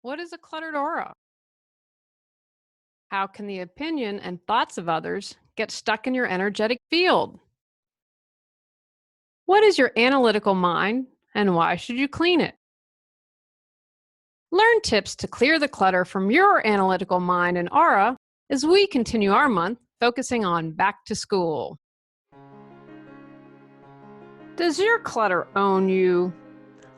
What is a cluttered aura? How can the opinion and thoughts of others get stuck in your energetic field? What is your analytical mind and why should you clean it? Learn tips to clear the clutter from your analytical mind and aura as we continue our month focusing on back to school. Does your clutter own you?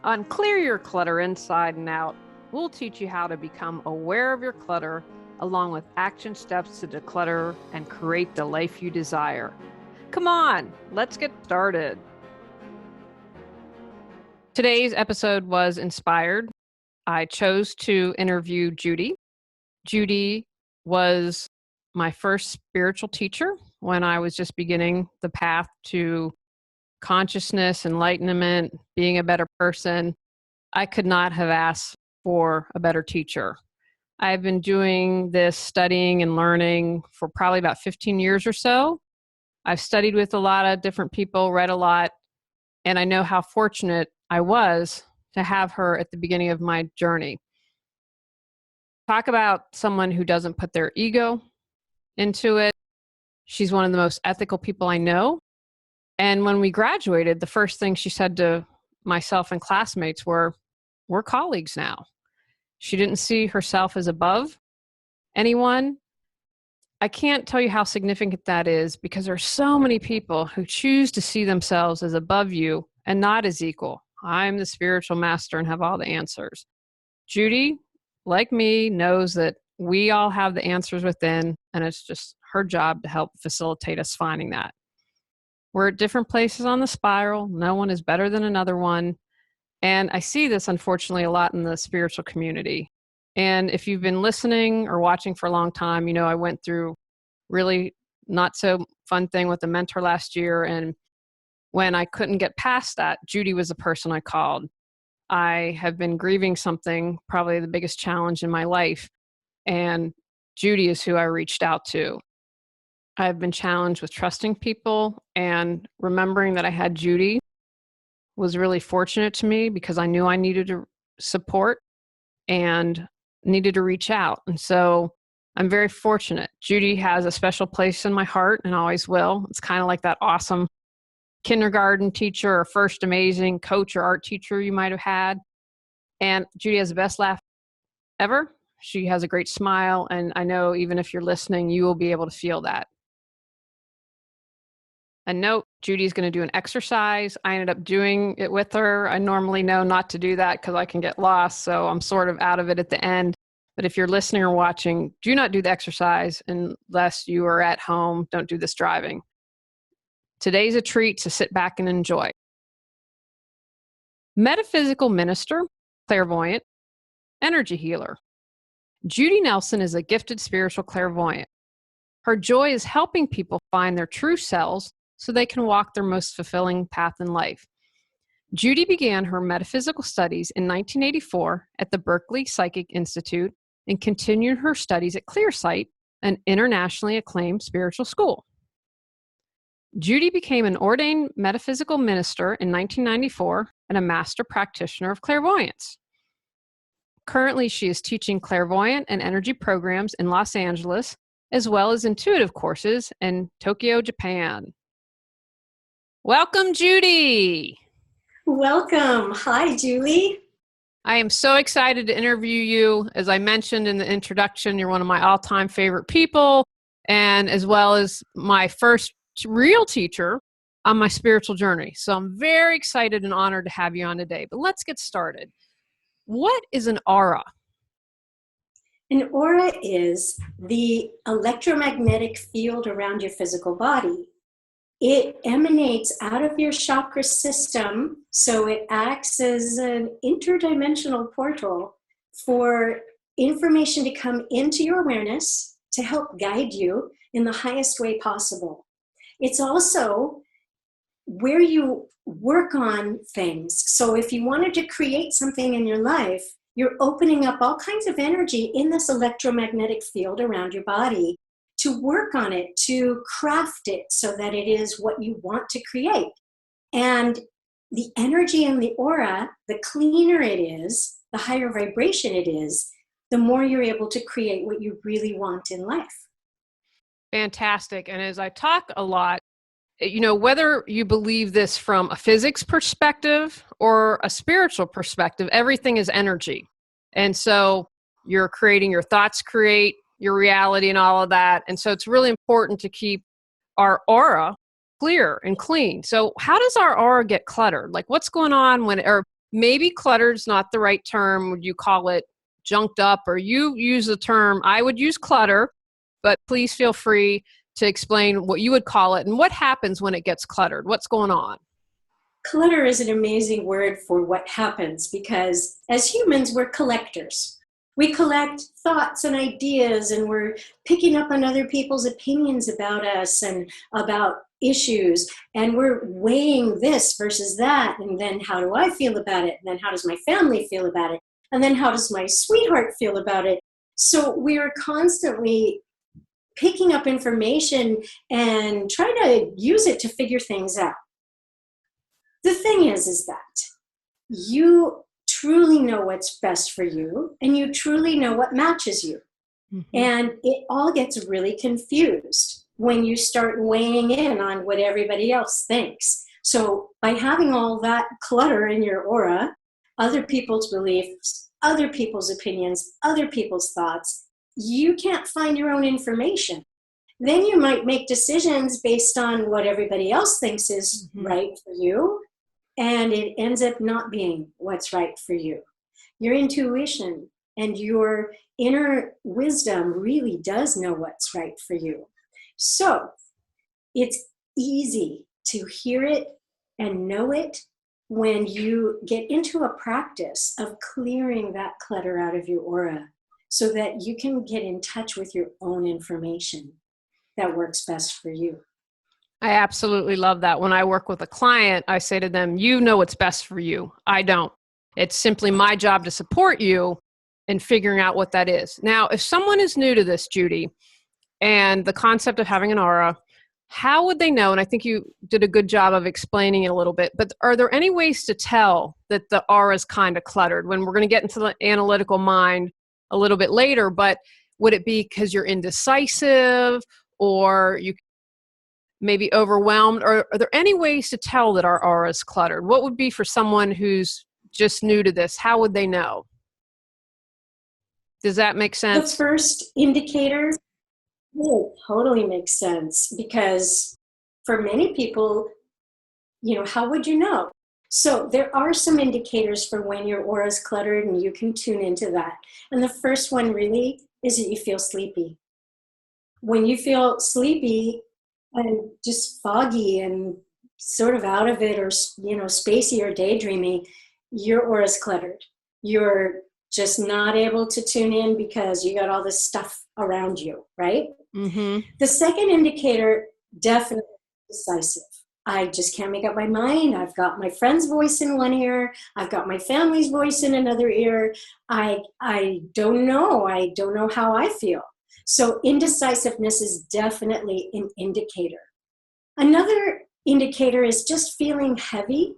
On Clear Your Clutter Inside and Out, we'll teach you how to become aware of your clutter along with action steps to declutter and create the life you desire. Come on, let's get started. Today's episode was inspired. I chose to interview Judy. Judy was my first spiritual teacher when I was just beginning the path to consciousness, enlightenment, being a better person. I could not have asked for a better teacher. I've been doing this studying and learning for probably about 15 years or so. I've studied with a lot of different people, read a lot, and I know how fortunate I was to have her at the beginning of my journey. Talk about someone who doesn't put their ego into it. She's one of the most ethical people I know. And when we graduated, the first thing she said to myself and classmates were, "We're colleagues now." She didn't see herself as above anyone. I can't tell you how significant that is because there are so many people who choose to see themselves as above you and not as equal. I'm the spiritual master and have all the answers. Judy, like me, knows that we all have the answers within, and it's just her job to help facilitate us finding that. We're at different places on the spiral. No one is better than another one. And I see this, unfortunately, a lot in the spiritual community. And if you've been listening or watching for a long time, you know I went through really not so fun thing with a mentor last year. And when I couldn't get past that, Judy was the person I called. I have been grieving something, probably the biggest challenge in my life. And Judy is who I reached out to. I've been challenged with trusting people, and remembering that I had Judy was really fortunate to me because I knew I needed to support and needed to reach out. And so I'm very fortunate. Judy has a special place in my heart and always will. It's kind of like that awesome kindergarten teacher or first amazing coach or art teacher you might have had. And Judy has the best laugh ever. She has a great smile. And I know even if you're listening, you will be able to feel that. A note, Judy's going to do an exercise. I ended up doing it with her. I normally know not to do that because I can get lost. So I'm sort of out of it at the end. But if you're listening or watching, do not do the exercise unless you are at home. Don't do this driving. Today's a treat to sit back and enjoy. Metaphysical minister, clairvoyant, energy healer. Judy Nelson is a gifted spiritual clairvoyant. Her joy is helping people find their true selves so they can walk their most fulfilling path in life. Judy began her metaphysical studies in 1984 at the Berkeley Psychic Institute and continued her studies at Clearsight, an internationally acclaimed spiritual school. Judy became an ordained metaphysical minister in 1994 and a master practitioner of clairvoyance. Currently, she is teaching clairvoyant and energy programs in Los Angeles, as well as intuitive courses in Tokyo, Japan. Welcome, Judy. Welcome. Hi, Julie. I am so excited to interview you. As I mentioned in the introduction, you're one of my all-time favorite people, and as well as my first real teacher on my spiritual journey. So I'm very excited and honored to have you on today. But let's get started. What is an aura? An aura is the electromagnetic field around your physical body. It emanates out of your chakra system, so it acts as an interdimensional portal for information to come into your awareness to help guide you in the highest way possible. It's also where you work on things. So if you wanted to create something in your life, you're opening up all kinds of energy in this electromagnetic field around your body to work on it, to craft it so that it is what you want to create. And the energy in the aura, the cleaner it is, the higher vibration it is, the more you're able to create what you really want in life. Fantastic. And as I talk a lot, whether you believe this from a physics perspective or a spiritual perspective, everything is energy. And so you're creating, your thoughts create your reality and all of that. And so it's really important to keep our aura clear and clean. So how does our aura get cluttered? Like what's going on or maybe cluttered's not the right term. Would you call it junked up, or you use the term, I would use clutter, but please feel free to explain what you would call it and what happens when it gets cluttered. What's going on? Clutter is an amazing word for what happens because as humans, we're collectors. We collect thoughts and ideas, and we're picking up on other people's opinions about us and about issues, and we're weighing this versus that, and then how do I feel about it, and then how does my family feel about it, and then how does my sweetheart feel about it. So we are constantly picking up information and trying to use it to figure things out. The thing is that you truly know what's best for you, and you truly know what matches you. Mm-hmm. And it all gets really confused when you start weighing in on what everybody else thinks. So by having all that clutter in your aura, other people's beliefs, other people's opinions, other people's thoughts, you can't find your own information. Then you might make decisions based on what everybody else thinks is right for you, and it ends up not being what's right for you. Your intuition and your inner wisdom really does know what's right for you. So it's easy to hear it and know it when you get into a practice of clearing that clutter out of your aura so that you can get in touch with your own information that works best for you. I absolutely love that. When I work with a client, I say to them, you know what's best for you. I don't. It's simply my job to support you in figuring out what that is. Now, if someone is new to this, Judy, and the concept of having an aura, how would they know? And I think you did a good job of explaining it a little bit, but are there any ways to tell that the aura is kind of cluttered? When we're going to get into the analytical mind a little bit later, but would it be because you're indecisive or you maybe overwhelmed? Or are there any ways to tell that our aura is cluttered? What would be for someone who's just new to this? How would they know? Does that make sense? The first indicator, it totally makes sense, because for many people, how would you know? So there are some indicators for when your aura is cluttered, and you can tune into that. And the first one really is that you feel sleepy. When you feel sleepy and just foggy and sort of out of it, or spacey or daydreamy, your aura is cluttered. You're just not able to tune in because you got all this stuff around you, right? Mm-hmm. The second indicator, definitely decisive. I just can't make up my mind. I've got my friend's voice in one ear. I've got my family's voice in another ear. I don't know. I don't know how I feel. So indecisiveness is definitely an indicator. Another indicator is just feeling heavy.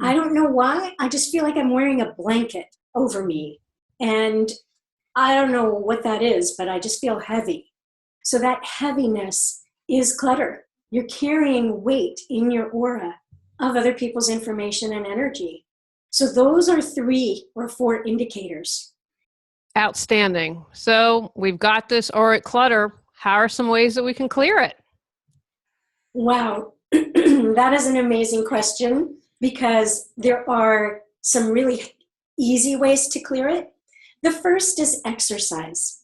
I don't know why. I just feel like I'm wearing a blanket over me. And I don't know what that is, but I just feel heavy. So that heaviness is clutter. You're carrying weight in your aura of other people's information and energy. So those are 3 or 4 indicators. Outstanding. So we've got this auric clutter. How are some ways that we can clear it? Wow, that is an amazing question, because there are some really easy ways to clear it. The first is exercise.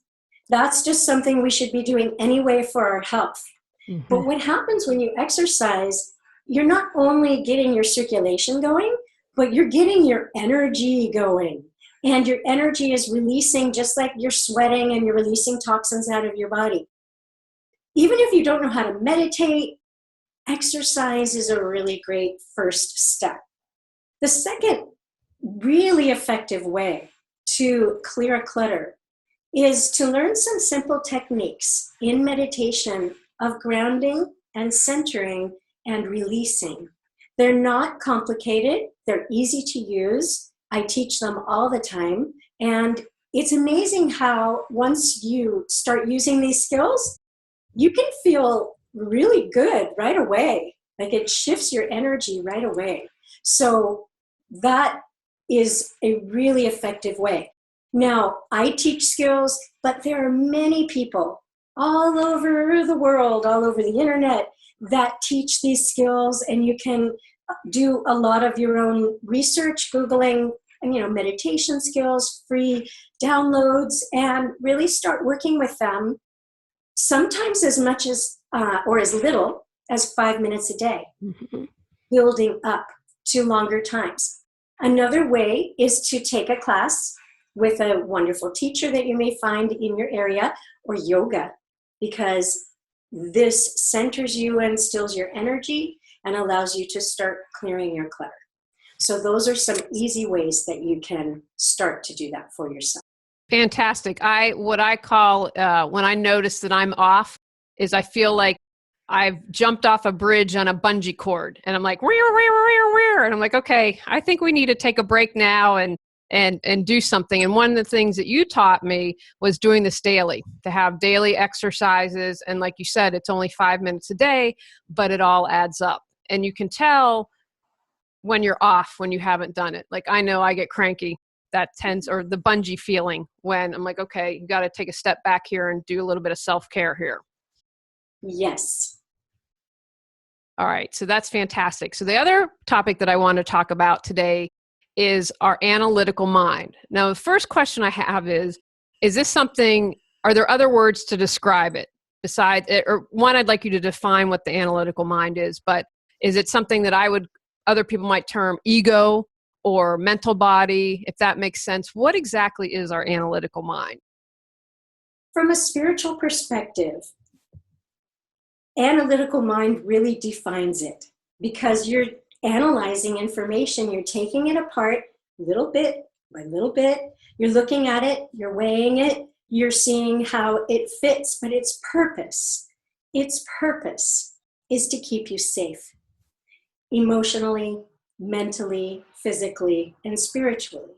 That's just something we should be doing anyway for our health. Mm-hmm. But what happens when you exercise, you're not only getting your circulation going, but you're getting your energy going. And your energy is releasing, just like you're sweating and you're releasing toxins out of your body. Even if you don't know how to meditate, exercise is a really great first step. The second really effective way to clear a clutter is to learn some simple techniques in meditation of grounding and centering and releasing. They're not complicated. They're easy to use. I teach them all the time. And it's amazing how once you start using these skills, you can feel really good right away. Like it shifts your energy right away. So that is a really effective way. Now, I teach skills, but there are many people all over the world, all over the internet, that teach these skills, and you can do a lot of your own research, Googling, meditation skills, free downloads, and really start working with them, sometimes as much as, or as little as 5 minutes a day, building up to longer times. Another way is to take a class with a wonderful teacher that you may find in your area, or yoga, because this centers you and stills your energy and allows you to start clearing your clutter. So those are some easy ways that you can start to do that for yourself. Fantastic. What I call when I notice that I'm off is I feel like I've jumped off a bridge on a bungee cord, and I'm like, where, and I'm like, okay, I think we need to take a break now and do something. And one of the things that you taught me was doing this daily, to have daily exercises. And like you said, it's only 5 minutes a day, but it all adds up. And you can tell when you're off, when you haven't done it. Like, I know I get cranky, that tense, or the bungee feeling, when I'm like, okay, you got to take a step back here and do a little bit of self-care here. Yes. All right. So that's fantastic. So the other topic that I want to talk about today is our analytical mind. Now, the first question I have is this something, are there other words to describe it besides it? Or one, I'd like you to define what the analytical mind is, but is it something that other people might term ego or mental body, if that makes sense? What exactly is our analytical mind? From a spiritual perspective, analytical mind really defines it, because you're analyzing information, you're taking it apart little bit by little bit, you're looking at it, you're weighing it, you're seeing how it fits, but its purpose is to keep you safe, emotionally, mentally, physically, and spiritually.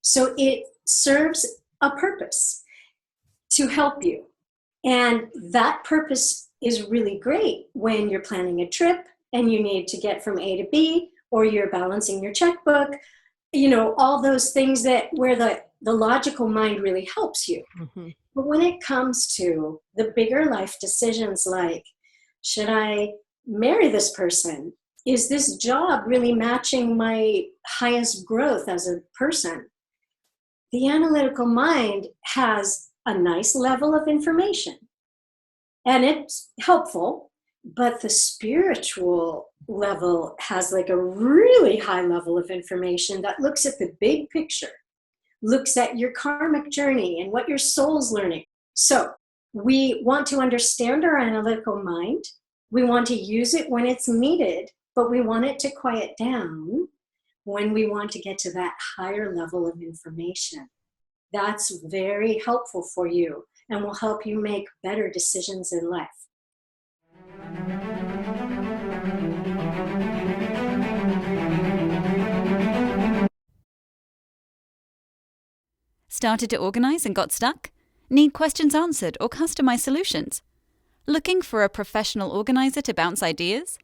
So it serves a purpose to help you. And that purpose is really great when you're planning a trip and you need to get from A to B, or you're balancing your checkbook, all those things where the logical mind really helps you. Mm-hmm. But when it comes to the bigger life decisions, like, should I marry this person? Is this job really matching my highest growth as a person? The analytical mind has a nice level of information, and it's helpful, but the spiritual level has like a really high level of information that looks at the big picture, looks at your karmic journey and what your soul's learning. So we want to understand our analytical mind. We want to use it when it's needed, but we want it to quiet down when we want to get to that higher level of information. That's very helpful for you and will help you make better decisions in life. Started to organize and got stuck? Need questions answered or customized solutions? Looking for a professional organizer to bounce ideas?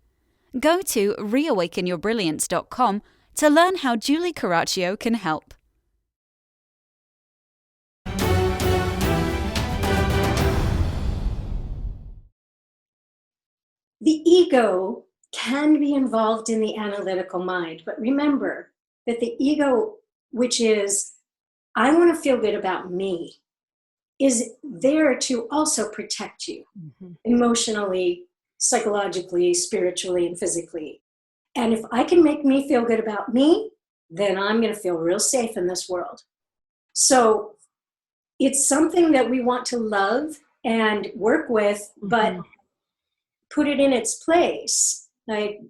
Go to reawakenyourbrilliance.com to learn how Julie Coraccio can help. The ego can be involved in the analytical mind, but remember that the ego, which is, I want to feel good about me, is there to also protect you emotionally, psychologically, spiritually, and physically. And if I can make me feel good about me, then I'm going to feel real safe in this world. So it's something that we want to love and work with, but put it in its place. Like,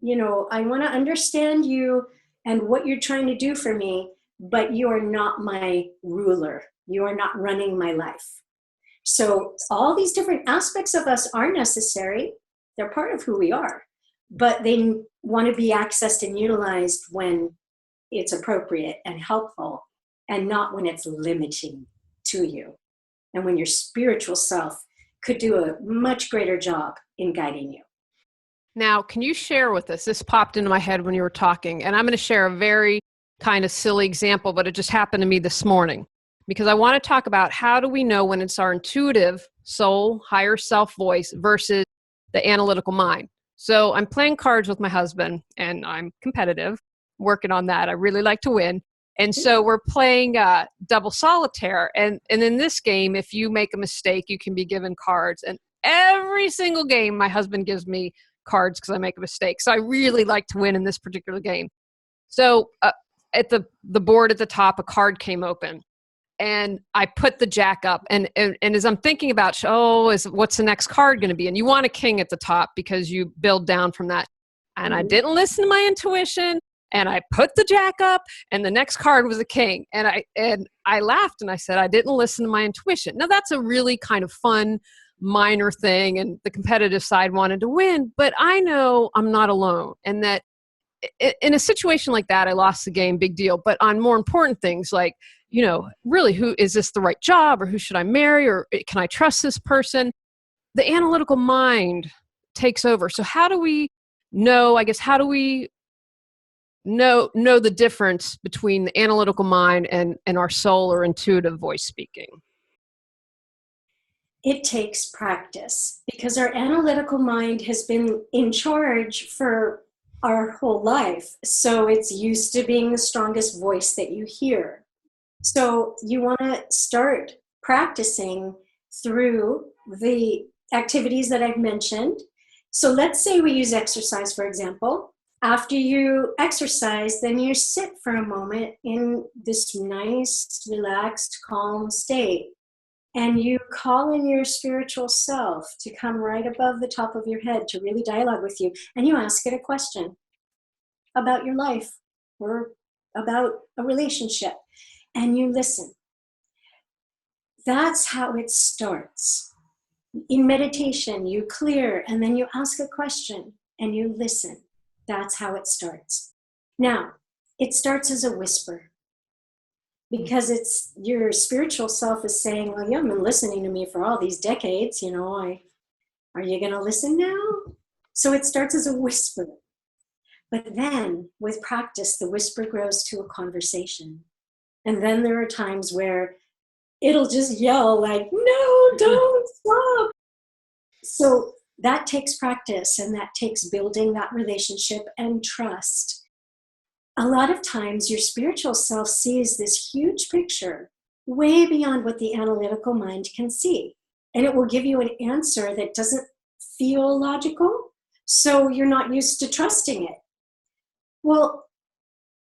I want to understand you and what you're trying to do for me, but you are not my ruler. You are not running my life. So all these different aspects of us are necessary. They're part of who we are, but they want to be accessed and utilized when it's appropriate and helpful. and not when it's limiting to you. And when your spiritual self could do a much greater job in guiding you. Now, can you share with us, this popped into my head when you were talking, and I'm going to share a very kind of silly example, but it just happened to me this morning, because I want to talk about how do we know when it's our intuitive soul, higher self voice versus the analytical mind. So I'm playing cards with my husband, and I'm competitive, working on that. I really like to win. And so we're playing double solitaire. And in this game, if you make a mistake, you can be given cards. And every single game, my husband gives me cards because I make a mistake. So I really like to win in this particular game. So at the board at the top, a card came open. And I put the jack up. And as I'm thinking about, what's the next card going to be? And you want a king at the top because you build down from that. And I didn't listen to my intuition. And I put the jack up, and the next card was a king. And I laughed, and I said, I didn't listen to my intuition. Now, that's a really kind of fun, minor thing, and the competitive side wanted to win. But I know I'm not alone, and that in a situation like that, I lost the game, big deal. But on more important things like, really, who is this the right job, or who should I marry, or can I trust this person? The analytical mind takes over. So how do we know, how do we know the difference between the analytical mind and our soul or intuitive voice speaking? It takes practice, because our analytical mind has been in charge for our whole life. So it's used to being the strongest voice that you hear. So you want to start practicing through the activities that I've mentioned. So let's say we use exercise, for example. After you exercise, then you sit for a moment in this nice, relaxed, calm state. And you call in your spiritual self to come right above the top of your head to really dialogue with you. And you ask it a question about your life or about a relationship. And you listen. That's how it starts. In meditation, you clear, and then you ask a question and you listen. That's how it starts. Now, it starts as a whisper, because it's your spiritual self is saying, well, you haven't been listening to me for all these decades, are you going to listen now? So it starts as a whisper. But then with practice, the whisper grows to a conversation. And then there are times where it'll just yell like, no, don't stop. So that takes practice, and that takes building that relationship and trust. A lot of times your spiritual self sees this huge picture way beyond what the analytical mind can see. And it will give you an answer that doesn't feel logical, so you're not used to trusting it. Well,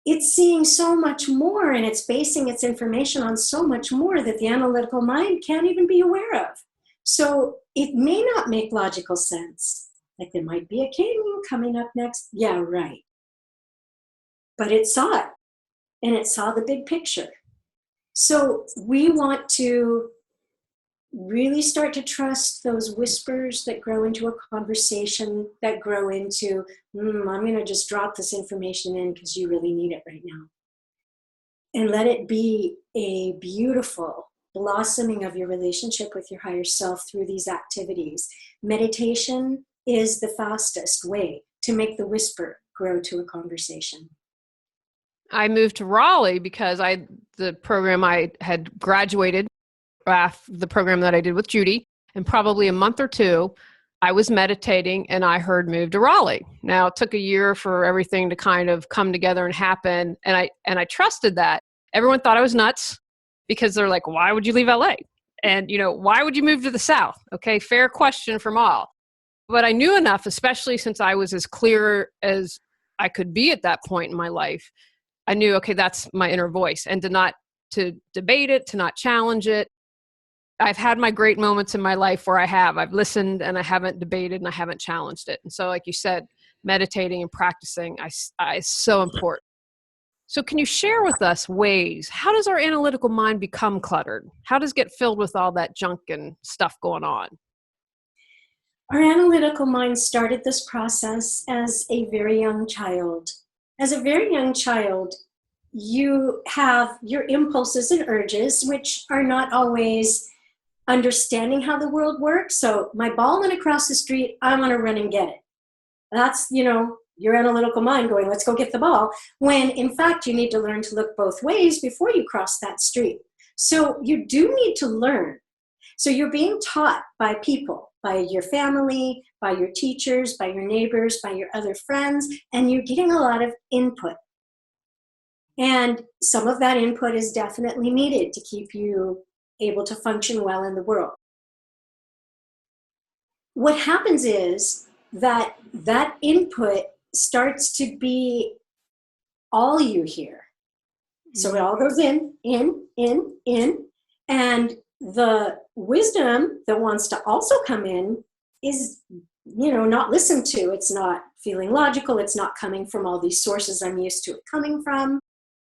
it's seeing so much more, and it's basing its information on so much more that the analytical mind can't even be aware of. So it may not make logical sense. Like there might be a king coming up next. Yeah, right. But it saw it, and it saw the big picture. So we want to really start to trust those whispers that grow into a conversation, that grow into, I'm going to just drop this information in because you really need it right now. And let it be a beautiful blossoming of your relationship with your higher self through these activities. Meditation is the fastest way to make the whisper grow to a conversation. I moved to Raleigh because the program I had graduated, the program that I did with Judy, and probably a month or two, I was meditating and I heard move to Raleigh. Now it took a year for everything to kind of come together and happen. And I trusted that. Everyone thought I was nuts because they're like, why would you leave LA? And, why would you move to the South? Okay. Fair question from all. But I knew enough, especially since I was as clear as I could be at that point in my life. I knew, okay, that's my inner voice, and to debate it, to not challenge it. I've had my great moments in my life where I've listened and I haven't debated and I haven't challenged it. And so, like you said, meditating and practicing is so important. So can you share with us ways, how does our analytical mind become cluttered? How does it get filled with all that junk and stuff going on? Our analytical mind started this process as a very young child. As a very young child, you have your impulses and urges, which are not always understanding how the world works. So my ball went across the street, I want to run and get it. That's, your analytical mind going, let's go get the ball. When in fact, you need to learn to look both ways before you cross that street. So you do need to learn. So you're being taught by people, by your family, by your teachers, by your neighbors, by your other friends, and you're getting a lot of input. And some of that input is definitely needed to keep you able to function well in the world. What happens is that input starts to be all you hear. So it all goes in, and the wisdom that wants to also come in is, not listened to. It's not feeling logical. It's not coming from all these sources I'm used to it coming from.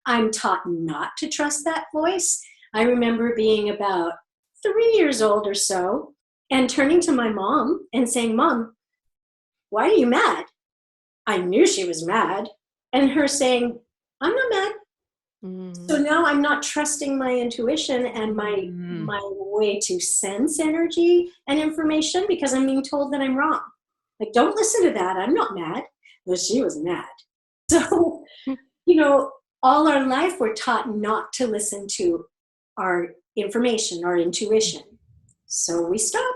I'm taught not to trust that voice. I remember being about 3 years old or so and turning to my mom and saying, Mom, why are you mad? I knew she was mad. And her saying, I'm not mad. So now I'm not trusting my intuition and my way to sense energy and information because I'm being told that I'm wrong. Like, don't listen to that. I'm not mad. But she was mad. So, all our life we're taught not to listen to our information, our intuition. So we stop.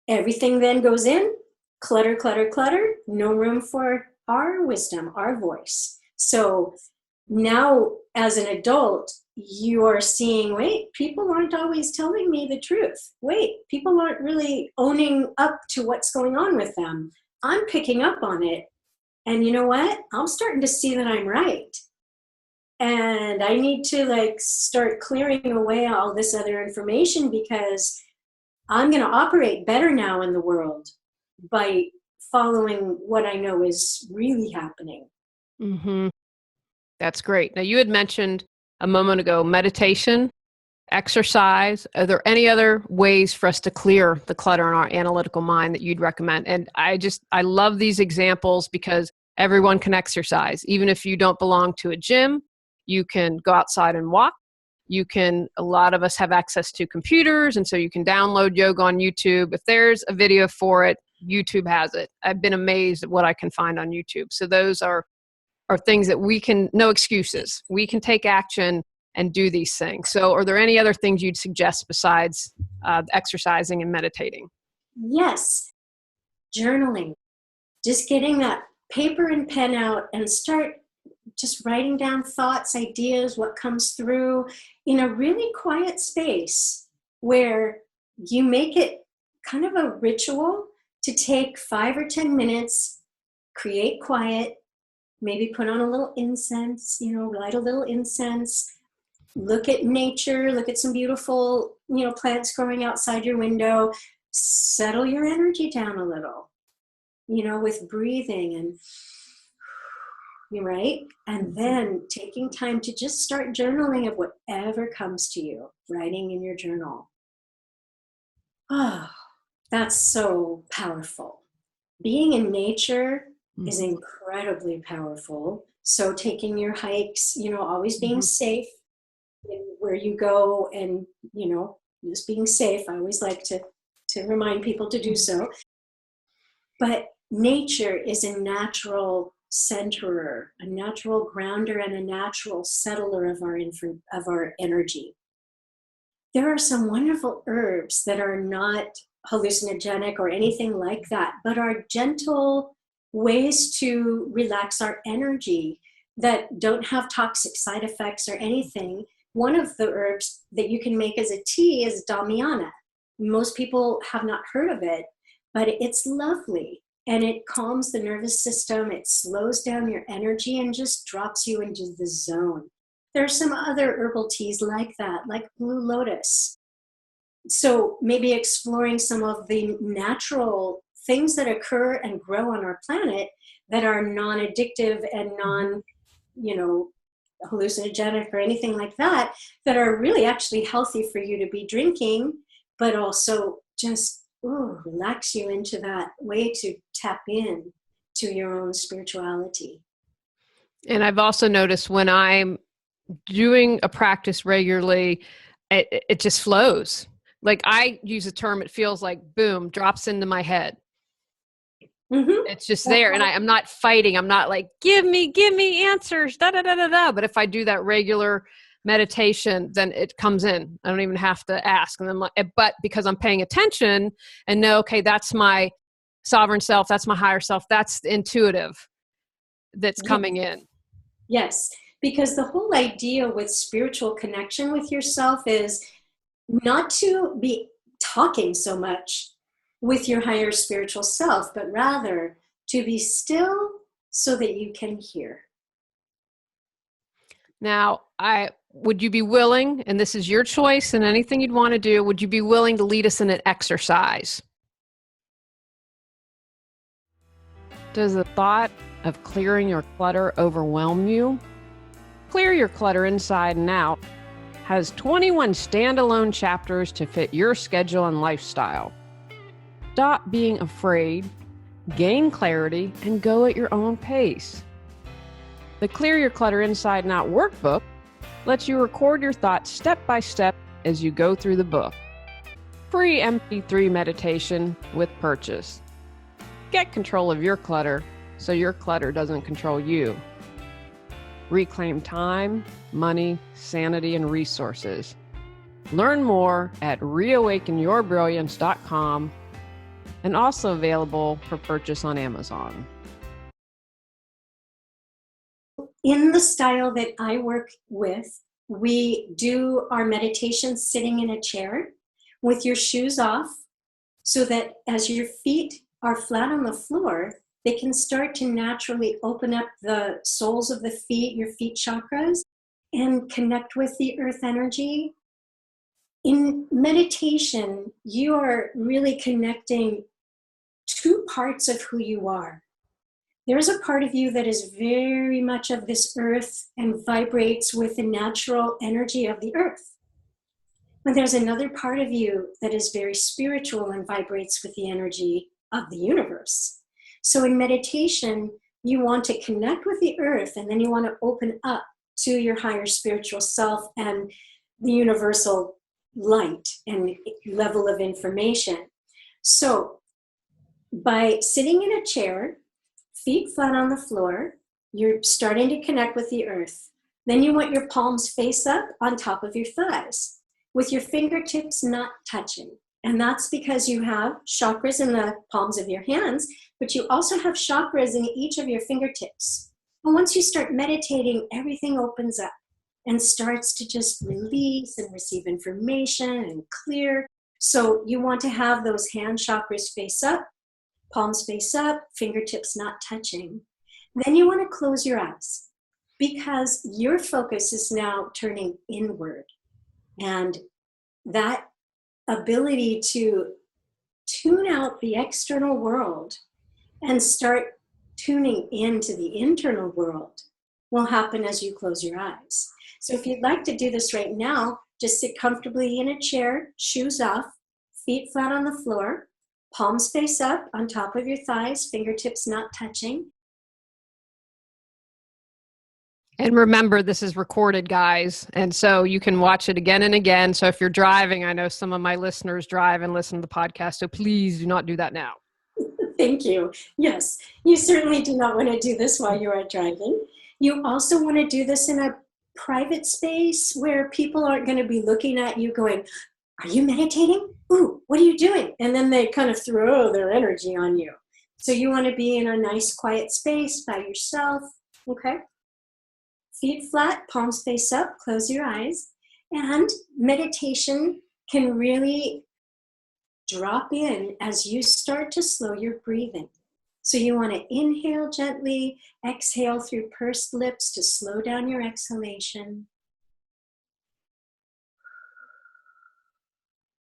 Everything then goes in, clutter, clutter, clutter, no room for our wisdom, our voice. So now as an adult, you are seeing, wait, people aren't always telling me the truth. Wait, people aren't really owning up to what's going on with them. I'm picking up on it. And you know what? I'm starting to see that I'm right. And I need to start clearing away all this other information because I'm going to operate better now in the world by following what I know is really happening. Mm-hmm. That's great. Now, you had mentioned a moment ago meditation, exercise. Are there any other ways for us to clear the clutter in our analytical mind that you'd recommend? And I love these examples because everyone can exercise. Even if you don't belong to a gym, you can go outside and walk. A lot of us have access to computers, and so you can download yoga on YouTube. If there's a video for it, YouTube has it. I've been amazed at what I can find on YouTube. So those are things that we can, no excuses. We can take action and do these things. So are there any other things you'd suggest besides exercising and meditating? Yes. Journaling. Just getting that paper and pen out and start just writing down thoughts, ideas, what comes through in a really quiet space where you make it kind of a ritual to take 5 or 10 minutes, create quiet, maybe put on a little incense, light a little incense, look at nature, look at some beautiful, plants growing outside your window, settle your energy down a little, with breathing and you're right. And then taking time to just start journaling of whatever comes to you, writing in your journal. Oh, that's so powerful. Being in nature is incredibly powerful. So taking your hikes, always being safe where you go and, just being safe. I always like to remind people to do so. But nature is a natural centerer, a natural grounder, and a natural settler of our energy. There are some wonderful herbs that are not hallucinogenic or anything like that, but are gentle ways to relax our energy that don't have toxic side effects or anything. One of the herbs that you can make as a tea is damiana. Most people have not heard of it, but it's lovely. And it calms the nervous system, it slows down your energy and just drops you into the zone. There are some other herbal teas like that, like blue lotus. So maybe exploring some of the natural things that occur and grow on our planet that are non-addictive and hallucinogenic or anything like that, that are really actually healthy for you to be drinking, but also just relax you into that way to tap in to your own spirituality. And I've also noticed when I'm doing a practice regularly, it just flows. Like I use a term, it feels like boom, drops into my head. Mm-hmm. It's just there. And I'm not fighting. I'm not like, give me answers, da, da, da, da, da. But if I do that regular meditation, then it comes in. I don't even have to ask. And I'm like, but because I'm paying attention and know, okay, that's my sovereign self, that's my higher self, that's the intuitive that's coming in. Yes, because the whole idea with spiritual connection with yourself is not to be talking so much with your higher spiritual self, but rather to be still so that you can hear. Now, would you be willing, and this is your choice and anything you'd want to do, would you be willing to lead us in an exercise? Does the thought of clearing your clutter overwhelm you? Clear Your Clutter Inside and Out has 21 standalone chapters to fit your schedule and lifestyle. Stop being afraid, gain clarity, and go at your own pace. The Clear Your Clutter Inside and Out workbook lets you record your thoughts step by step as you go through the book. Free MP3 meditation with purchase. Get control of your clutter so your clutter doesn't control you. Reclaim time, money, sanity, and resources. Learn more at reawakenyourbrilliance.com and also available for purchase on Amazon. In the style that I work with, we do our meditation sitting in a chair with your shoes off so that as your feet are flat on the floor, they can start to naturally open up the soles of the feet, your feet chakras, and connect with the earth energy. In meditation, you are really connecting two parts of who you are. There's a part of you that is very much of this earth and vibrates with the natural energy of the earth. But there's another part of you that is very spiritual and vibrates with the energy of the universe. So in meditation, you want to connect with the earth, and then you want to open up to your higher spiritual self and the universal light and level of information. So by sitting in a chair, feet flat on the floor, you're starting to connect with the earth. Then you want your palms face up on top of your thighs with your fingertips not touching. And that's because you have chakras in the palms of your hands, but you also have chakras in each of your fingertips. And once you start meditating, everything opens up and starts to just release and receive information and clear. So you want to have those hand chakras face up, palms face up, fingertips not touching. Then you want to close your eyes because your focus is now turning inward. And that ability to tune out the external world and start tuning into the internal world will happen as you close your eyes. So if you'd like to do this right now, just sit comfortably in a chair, shoes off, feet flat on the floor, palms face up on top of your thighs, fingertips not touching. And remember, this is recorded, guys. And so you can watch it again and again. So if you're driving, I know some of my listeners drive and listen to the podcast. So please do not do that now. Thank you. Yes, you certainly do not want to do this while you are driving. You also want to do this in a private space where people aren't going to be looking at you going, are you meditating? Ooh, what are you doing? And then they kind of throw their energy on you. So you want to be in a nice quiet space by yourself, okay? Feet flat, palms face up, close your eyes. And meditation can really drop in as you start to slow your breathing. So you want to inhale gently, exhale through pursed lips to slow down your exhalation.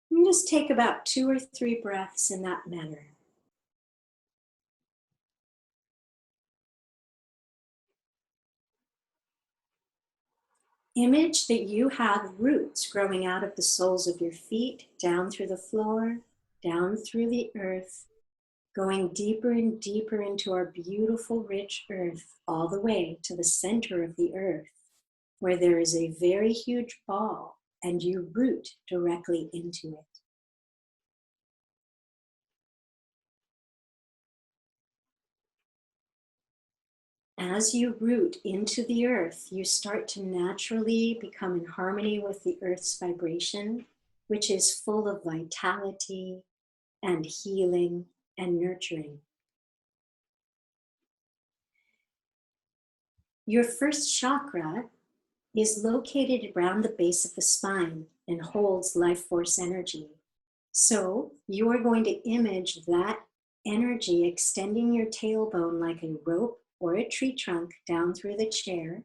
And just take about 2 or 3 breaths in that manner. Image that you have roots growing out of the soles of your feet, down through the floor, down through the earth, going deeper and deeper into our beautiful, rich earth, all the way to the center of the earth, where there is a very huge ball, and you root directly into it. As you root into the earth, you start to naturally become in harmony with the earth's vibration, which is full of vitality and healing and nurturing. Your first chakra is located around the base of the spine and holds life force energy. So you are going to image that energy extending your tailbone like a rope or a tree trunk down through the chair,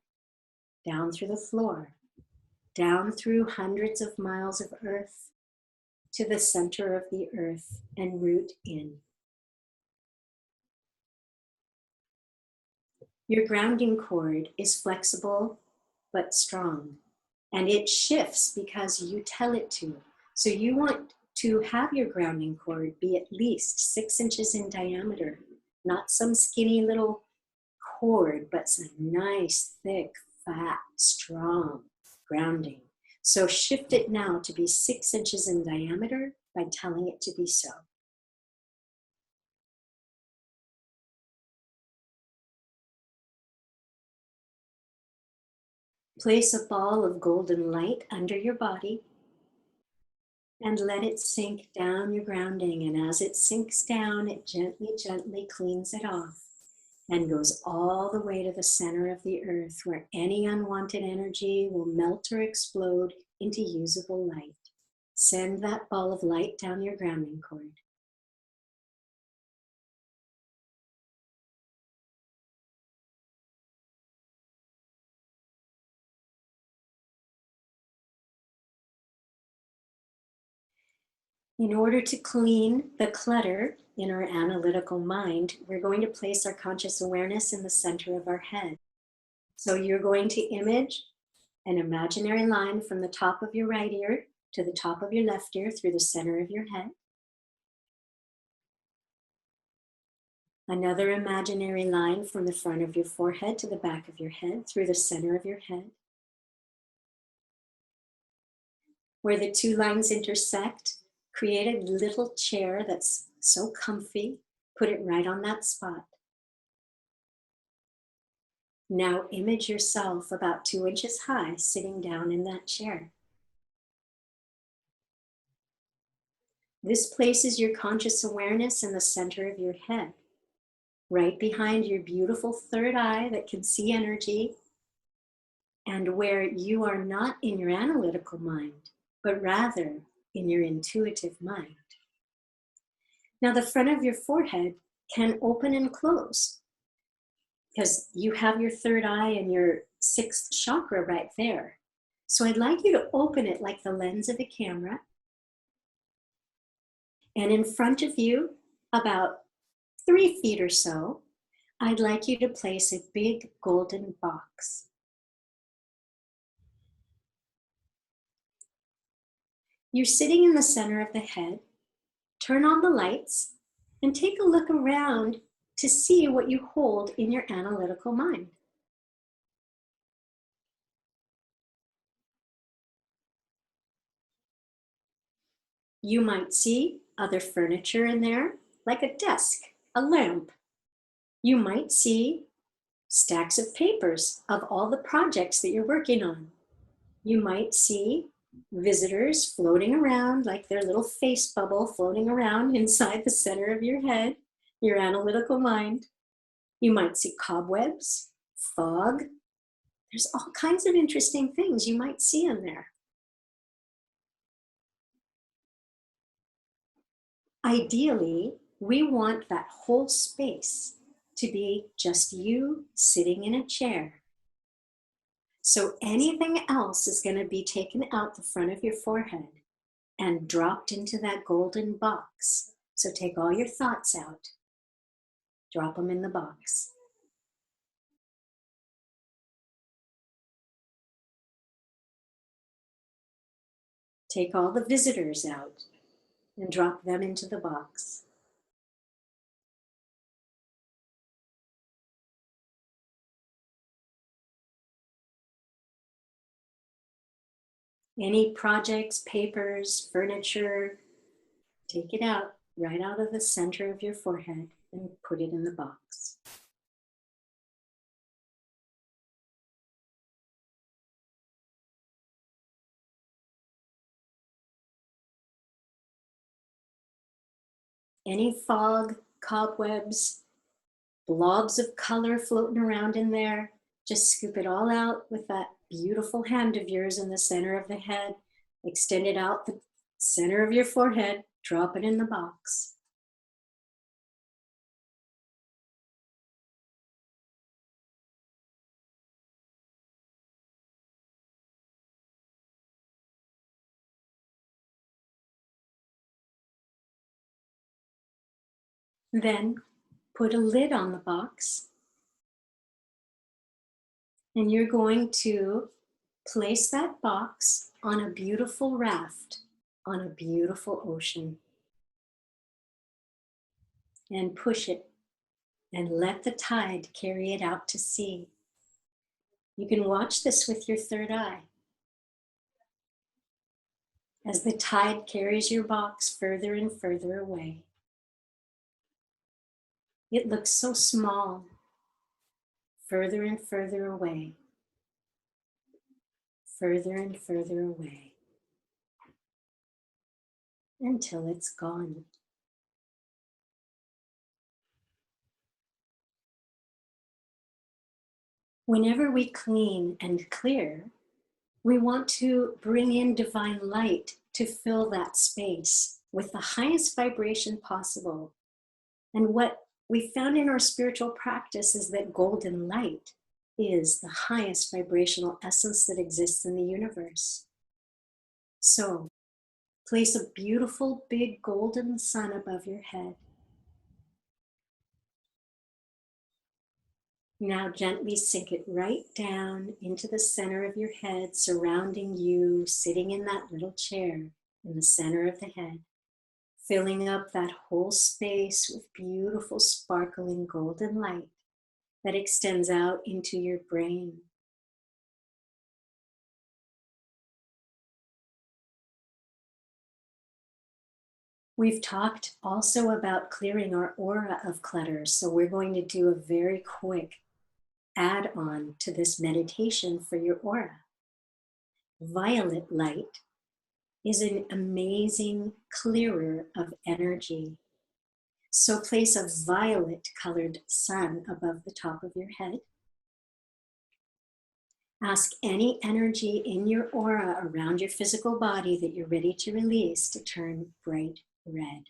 down through the floor, down through hundreds of miles of earth to the center of the earth and root in. Your grounding cord is flexible but strong, and it shifts because you tell it to. So you want to have your grounding cord be at least 6 inches in diameter, not some skinny little cord, but some nice, thick, fat, strong grounding. So shift it now to be 6 inches in diameter by telling it to be so. Place a ball of golden light under your body and let it sink down your grounding. And as it sinks down, it gently, gently cleans it off and goes all the way to the center of the earth, where any unwanted energy will melt or explode into usable light. Send that ball of light down your grounding cord. In order to clean the clutter in our analytical mind, we're going to place our conscious awareness in the center of our head. So you're going to image an imaginary line from the top of your right ear to the top of your left ear through the center of your head. Another imaginary line from the front of your forehead to the back of your head through the center of your head. Where the two lines intersect, create a little chair that's so comfy. Put it right on that spot. Now image yourself about 2 inches high sitting down in that chair. This places your conscious awareness in the center of your head, right behind your beautiful third eye that can see energy, and where you are not in your analytical mind, but rather in your intuitive mind. Now the front of your forehead can open and close because you have your third eye and your sixth chakra right there. So I'd like you to open it like the lens of a camera. And in front of you, about 3 feet or so, I'd like you to place a big golden box. You're sitting in the center of the head. Turn on the lights and take a look around to see what you hold in your analytical mind. You might see other furniture in there, like a desk, a lamp. You might see stacks of papers of all the projects that you're working on. You might see visitors floating around like their little face bubble floating around inside the center of your head, your analytical mind. You might see cobwebs, fog. There's all kinds of interesting things you might see in there. Ideally, we want that whole space to be just you sitting in a chair. So anything else is going to be taken out the front of your forehead and dropped into that golden box. So take all your thoughts out, drop them in the box. Take all the visitors out and drop them into the box. Any projects, papers, furniture, take it out, right out of the center of your forehead and put it in the box. Any fog, cobwebs, blobs of color floating around in there, just scoop it all out with that beautiful hand of yours in the center of the head. Extend it out the center of your forehead, drop it in the box. Then put a lid on the box, and you're going to place that box on a beautiful raft on a beautiful ocean, and push it and let the tide carry it out to sea. You can watch this with your third eye. As the tide carries your box further and further away. It looks so small, further and further away, further and further away, until it's gone. Whenever we clean and clear, we want to bring in divine light to fill that space with the highest vibration possible. And what we found in our spiritual practice is that golden light is the highest vibrational essence that exists in the universe. So, place a beautiful big golden sun above your head. Now gently sink it right down into the center of your head, surrounding you, sitting in that little chair in the center of the head, filling up that whole space with beautiful sparkling golden light that extends out into your brain. We've talked also about clearing our aura of clutter, so we're going to do a very quick add-on to this meditation for your aura. Violet light is an amazing clearer of energy. So place a violet colored sun above the top of your head. Ask any energy in your aura around your physical body that you're ready to release to turn bright red.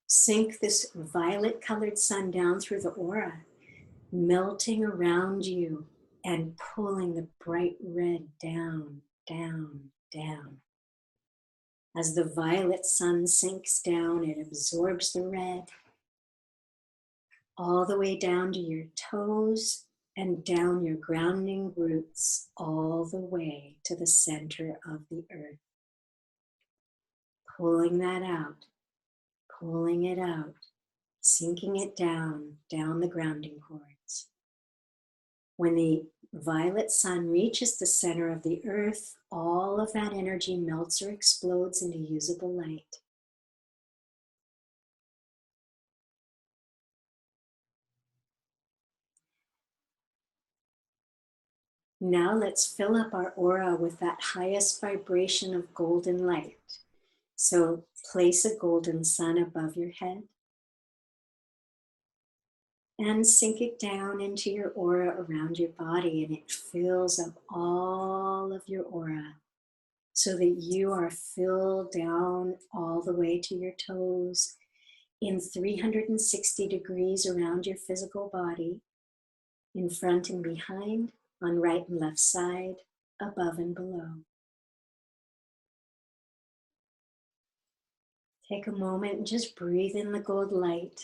Sink this violet colored sun down through the aura, melting around you and pulling the bright red down, down, down. As the violet sun sinks down, it absorbs the red all the way down to your toes and down your grounding roots all the way to the center of the earth. Pulling that out, pulling it out, sinking it down, down the grounding cords. When the violet sun reaches the center of the earth, all of that energy melts or explodes into usable light. Now let's fill up our aura with that highest vibration of golden light. So place a golden sun above your head and sink it down into your aura around your body, and it fills up all of your aura so that you are filled down all the way to your toes in 360 degrees around your physical body, in front and behind, on right and left side, above and below. Take a moment and just breathe in the gold light.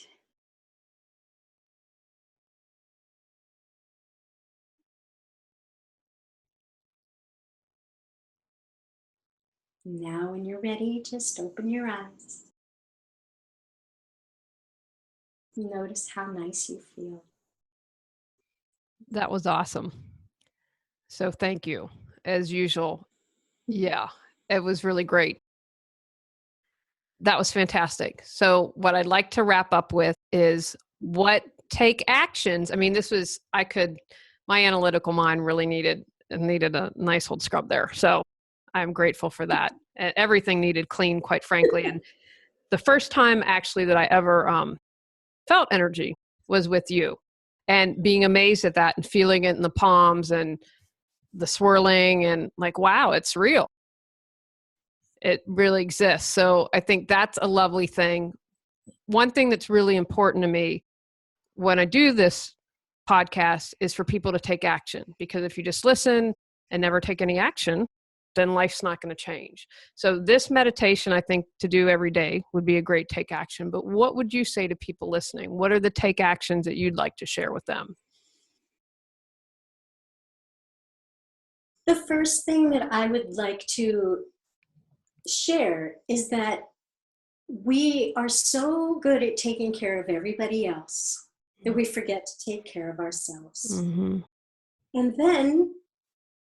Now when you're ready, just open your eyes. Notice how nice you feel. That was awesome. So thank you, as usual. Yeah, it was really great. That was fantastic. So what I'd like to wrap up with is what take actions. I mean, my analytical mind really needed a nice old scrub there. So I'm grateful for that. And everything needed clean, quite frankly. And the first time actually that I ever felt energy was with you, and being amazed at that and feeling it in the palms and the swirling and like, wow, it's real. It really exists. So I think that's a lovely thing. One thing that's really important to me when I do this podcast is for people to take action, because if you just listen and never take any action, then life's not going to change. So this meditation, I think, to do every day would be a great take action. But what would you say to people listening? What are the take actions that you'd like to share with them? The first thing that I would like to share is that we are so good at taking care of everybody else that we forget to take care of ourselves. Mm-hmm. And then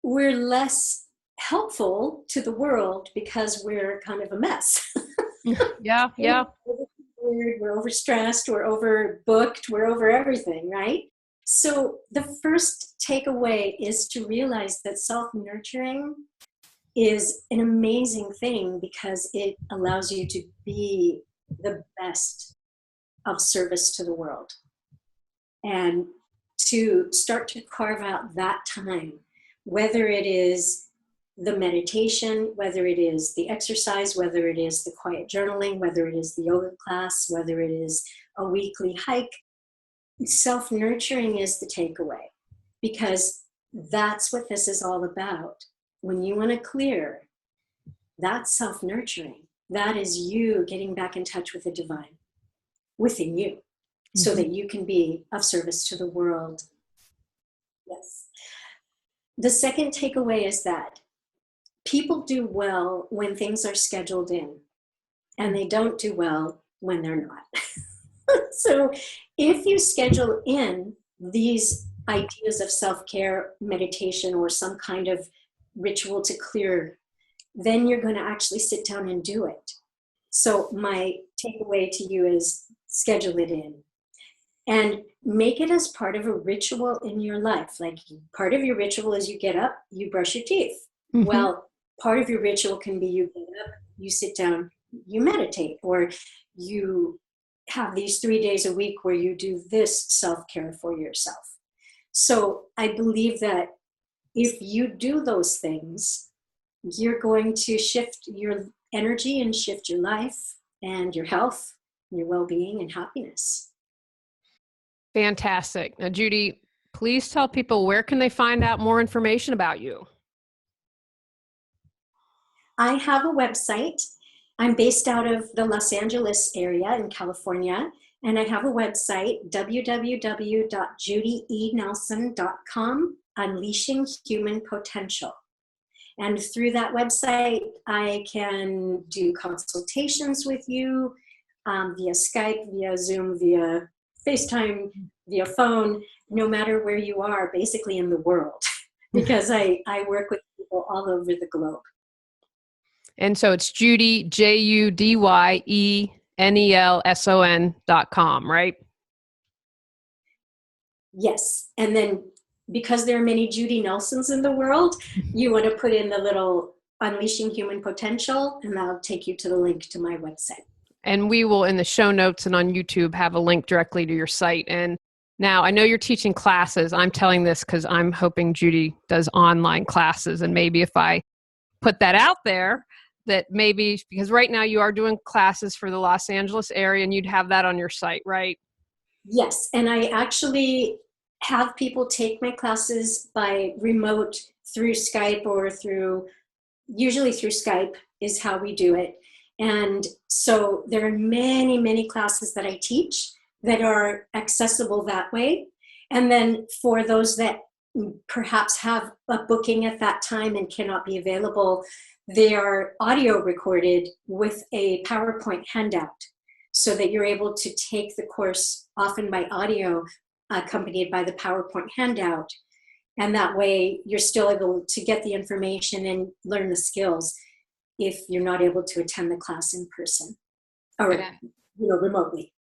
we're less helpful to the world because we're kind of a mess. Yeah. We're overstressed, we're overbooked, we're over everything, right? So the first takeaway is to realize that self-nurturing is an amazing thing because it allows you to be the best of service to the world. And to start to carve out that time, whether it is the meditation, whether it is the exercise, whether it is the quiet journaling, whether it is the yoga class, whether it is a weekly hike, self-nurturing is the takeaway, because that's what this is all about. When you want to clear, that's self-nurturing. That is you getting back in touch with the divine within you, so that you can be of service to the world. Yes. The second takeaway is that people do well when things are scheduled in, and they don't do well when they're not. So if you schedule in these ideas of self-care, meditation, or some kind of ritual to clear, then you're going to actually sit down and do it. So my takeaway to you is schedule it in. And make it as part of a ritual in your life. Like, part of your ritual is you get up, you brush your teeth. Mm-hmm. Well, part of your ritual can be you get up, you sit down, you meditate, or you have these 3 days a week where you do this self-care for yourself. So I believe that if you do those things, you're going to shift your energy and shift your life and your health, your well-being and happiness. Fantastic. Now, Judy, please tell people, where can they find out more information about you? I have a website. I'm based out of the Los Angeles area in California, and I have a website, www.judyenelson.com, Unleashing Human Potential. And through that website, I can do consultations with you via Skype, via Zoom, via FaceTime, via phone, no matter where you are, basically in the world, because I work with people all over the globe. And so it's Judy, JUDYENELSON.com, right? Yes. And then because there are many Judy Nelsons in the world, you want to put in the little Unleashing Human Potential, and that'll take you to the link to my website. And we will, in the show notes and on YouTube, have a link directly to your site. And now, I know you're teaching classes. I'm telling this because I'm hoping Judy does online classes. And maybe if I put that out there, that maybe, because right now you are doing classes for the Los Angeles area, and you'd have that on your site, right? Yes. And I actually have people take my classes by remote through Skype, or usually through Skype is how we do it. And so there are many, many classes that I teach that are accessible that way. And then for those that perhaps have a booking at that time and cannot be available, they are audio recorded with a PowerPoint handout, so that you're able to take the course often by audio, accompanied by the PowerPoint handout. And that way you're still able to get the information and learn the skills if you're not able to attend the class in person or remotely.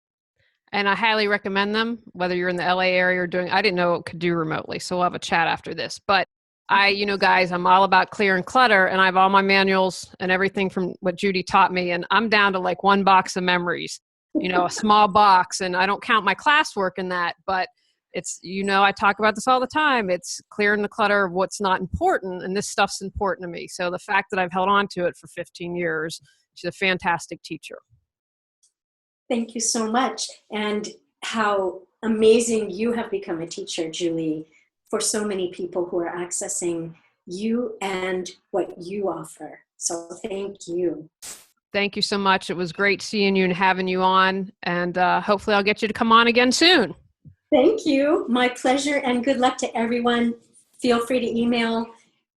And I highly recommend them, whether you're in the LA area or I didn't know it could do remotely. So we'll have a chat after this. But guys, I'm all about clear and clutter, and I have all my manuals and everything from what Judy taught me. And I'm down to like one box of memories, a small box, and I don't count my classwork in that, but it's, I talk about this all the time. It's clearing the clutter of what's not important, and this stuff's important to me. So the fact that I've held on to it for 15 years, she's a fantastic teacher. Thank you so much. And how amazing you have become a teacher, Julie, for so many people who are accessing you and what you offer. So thank you. Thank you so much. It was great seeing you and having you on. And hopefully I'll get you to come on again soon. Thank you. My pleasure, and good luck to everyone. Feel free to email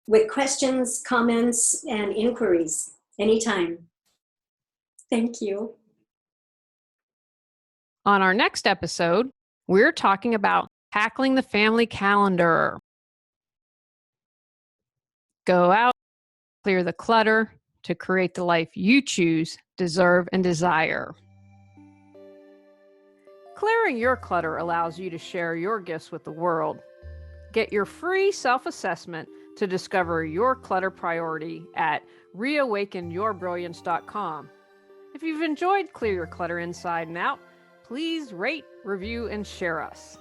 with questions, comments, and inquiries anytime. Thank you. On our next episode, we're talking about tackling the family calendar. Go out, clear the clutter to create the life you choose, deserve, and desire. Clearing your clutter allows you to share your gifts with the world. Get your free self-assessment to discover your clutter priority at reawakenyourbrilliance.com. If you've enjoyed Clear Your Clutter Inside and Out, please rate, review, and share us.